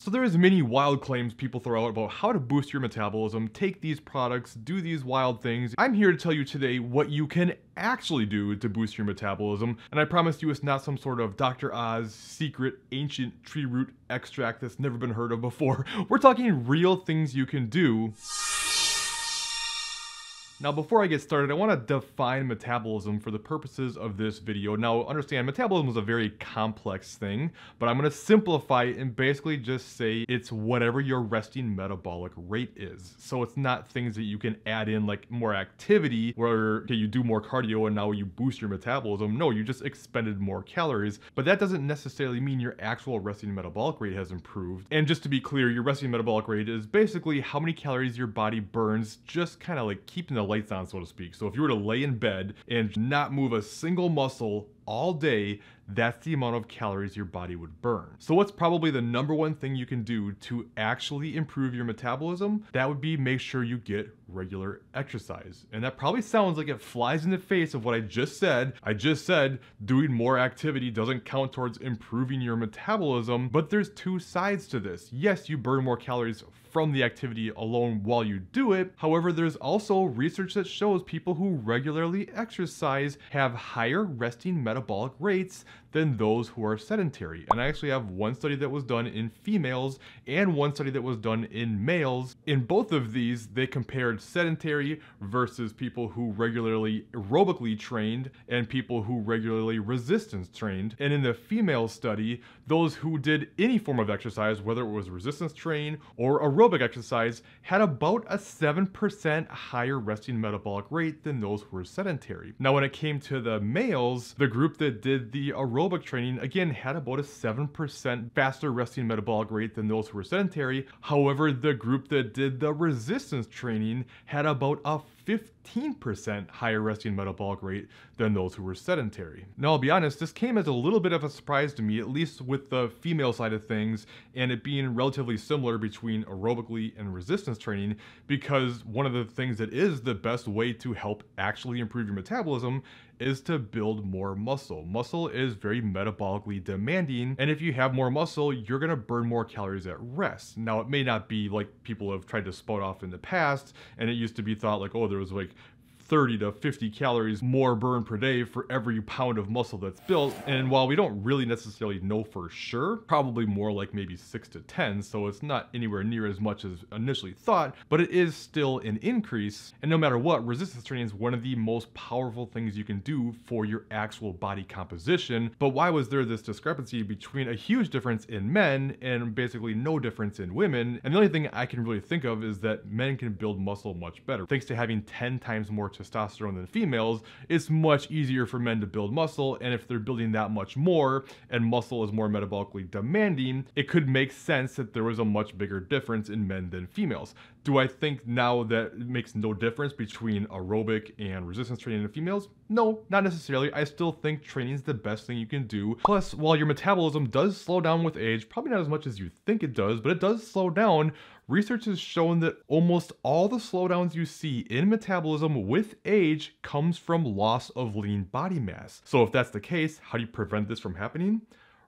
So there's many wild claims people throw out about how to boost your metabolism, take these products, do these wild things. I'm here to tell you today what you can actually do to boost your metabolism, and I promise you it's not some sort of Dr. Oz secret ancient tree root extract that's never been heard of before. We're talking real things you can do. Now, before I get started, I want to define metabolism for the purposes of this video. Now, understand, metabolism is a very complex thing, but I'm going to simplify it and basically just say it's whatever your resting metabolic rate is. So it's not things that you can add in like more activity where okay, you do more cardio and now you boost your metabolism. No, you just expended more calories, but that doesn't necessarily mean your actual resting metabolic rate has improved. And just to be clear, your resting metabolic rate is basically how many calories your body burns, just kind of like keeping the lights on, so to speak. So if you were to lay in bed and not move a single muscle all day, that's the amount of calories your body would burn. So what's probably the number one thing you can do to actually improve your metabolism? That would be make sure you get regular exercise. And that probably sounds like it flies in the face of what I just said. I just said doing more activity doesn't count towards improving your metabolism, but there's two sides to this. Yes, you burn more calories from the activity alone while you do it. However, there's also research that shows people who regularly exercise have higher resting metabolic rates than those who are sedentary. And I actually have one study that was done in females and one study that was done in males. In both of these, they compared sedentary versus people who regularly aerobically trained and people who regularly resistance trained. And in the female study, those who did any form of exercise, whether it was resistance train or aerobic exercise, had about a 7% higher resting metabolic rate than those who were sedentary. Now, when it came to the males, the group that did the aerobic training, again, had about a 7% faster resting metabolic rate than those who were sedentary. However, the group that did the resistance training had about a 15% higher resting metabolic rate than those who were sedentary. Now, I'll be honest, this came as a little bit of a surprise to me, at least with the female side of things, and it being relatively similar between aerobically and resistance training, because one of the things that is the best way to help actually improve your metabolism is to build more muscle. Muscle is very metabolically demanding, and if you have more muscle, you're gonna burn more calories at rest. Now, it may not be like people have tried to spout off in the past, and it used to be thought like, oh, there was like 30 to 50 calories more burn per day for every pound of muscle that's built. And while we don't really necessarily know for sure, probably more like maybe 6 to 10, so it's not anywhere near as much as initially thought, but it is still an increase. And no matter what, resistance training is one of the most powerful things you can do for your actual body composition. But why was there this discrepancy between a huge difference in men and basically no difference in women? And the only thing I can really think of is that men can build muscle much better. Thanks to having 10 times more testosterone than females, it's much easier for men to build muscle, and if they're building that much more and muscle is more metabolically demanding, it could make sense that there was a much bigger difference in men than females. Do I think now that it makes no difference between aerobic and resistance training in females? No, not necessarily. I still think training is the best thing you can do. Plus, while your metabolism does slow down with age, probably not as much as you think it does, but it does slow down. Research has shown that almost all the slowdowns you see in metabolism with age comes from loss of lean body mass. So if that's the case, how do you prevent this from happening?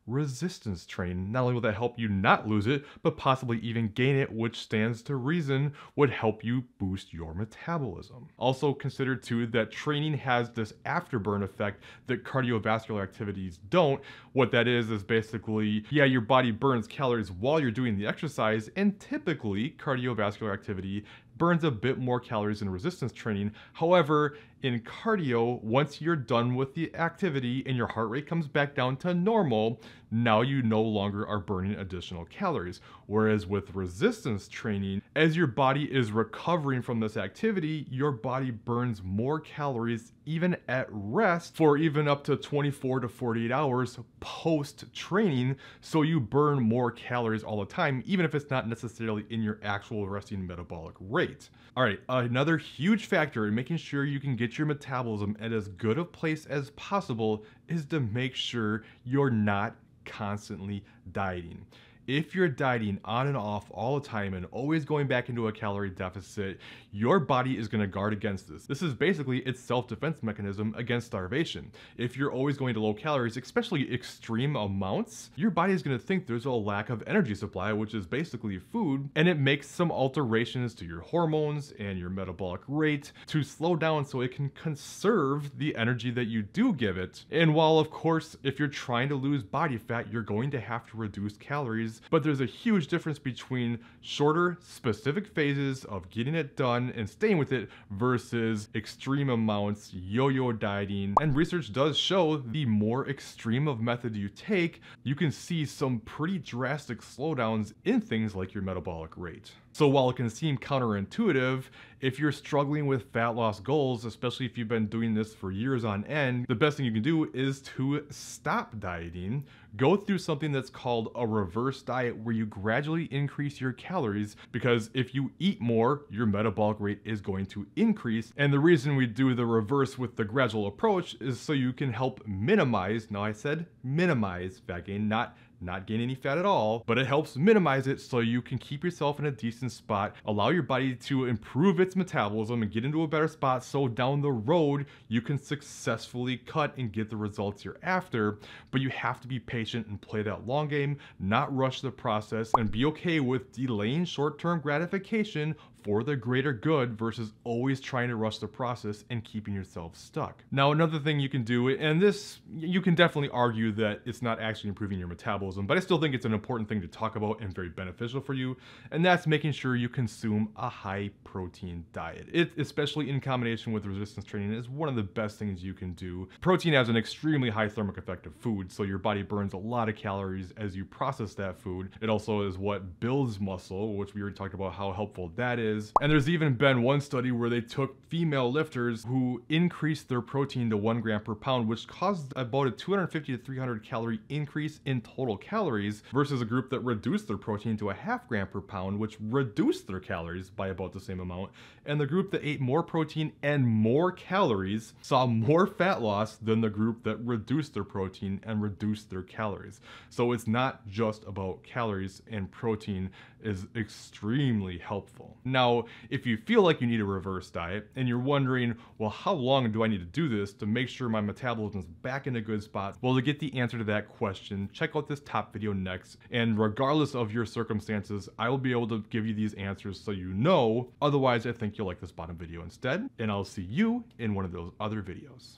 Resistance train. Not only will that help you not lose it, but possibly even gain it, which stands to reason would help you boost your metabolism. Also consider too that training has this afterburn effect that cardiovascular activities don't. What that is basically, yeah, your body burns calories while you're doing the exercise, and typically cardiovascular activity burns a bit more calories in resistance training. However, in cardio, once you're done with the activity and your heart rate comes back down to normal, now you no longer are burning additional calories. Whereas with resistance training, as your body is recovering from this activity, your body burns more calories even at rest for even up to 24 to 48 hours post training. So you burn more calories all the time, even if it's not necessarily in your actual resting metabolic rate. All right, another huge factor in making sure you can get your metabolism at as good a place as possible is to make sure you're not constantly dieting. If you're dieting on and off all the time and always going back into a calorie deficit, your body is going to guard against this. This is basically its self-defense mechanism against starvation. If you're always going to low calories, especially extreme amounts, your body is going to think there's a lack of energy supply, which is basically food, and it makes some alterations to your hormones and your metabolic rate to slow down so it can conserve the energy that you do give it. And while of course, if you're trying to lose body fat, you're going to have to reduce calories, but there's a huge difference between shorter, specific phases of getting it done and staying with it versus extreme amounts, yo-yo dieting. And research does show the more extreme of method you take, you can see some pretty drastic slowdowns in things like your metabolic rate. So while it can seem counterintuitive, if you're struggling with fat loss goals, especially if you've been doing this for years on end, the best thing you can do is to stop dieting, go through something that's called a reverse diet where you gradually increase your calories, because if you eat more, your metabolic rate is going to increase. And the reason we do the reverse with the gradual approach is so you can help minimize, now I said minimize fat gain, not gain any fat at all, but it helps minimize it so you can keep yourself in a decent spot, allow your body to improve its metabolism and get into a better spot so down the road you can successfully cut and get the results you're after. But you have to be patient and play that long game, not rush the process, and be okay with delaying short-term gratification for the greater good versus always trying to rush the process and keeping yourself stuck. Now, another thing you can do, and this, you can definitely argue that it's not actually improving your metabolism, but I still think it's an important thing to talk about and very beneficial for you, and that's making sure you consume a high protein diet. It, especially in combination with resistance training, is one of the best things you can do. Protein has an extremely high thermic effect of food, so your body burns a lot of calories as you process that food. It also is what builds muscle, which we already talked about how helpful that is. And there's even been one study where they took female lifters who increased their protein to 1 gram per pound, which caused about a 250 to 300 calorie increase in total calories, versus a group that reduced their protein to a half gram per pound, which reduced their calories by about the same amount. And the group that ate more protein and more calories saw more fat loss than the group that reduced their protein and reduced their calories. So it's not just about calories, and protein is extremely helpful. Now, if you feel like you need a reverse diet and you're wondering, well, how long do I need to do this to make sure my metabolism is back in a good spot? Well, to get the answer to that question, check out this top video next. And regardless of your circumstances, I will be able to give you these answers so you know. Otherwise, I think you'll like this bottom video instead. And I'll see you in one of those other videos.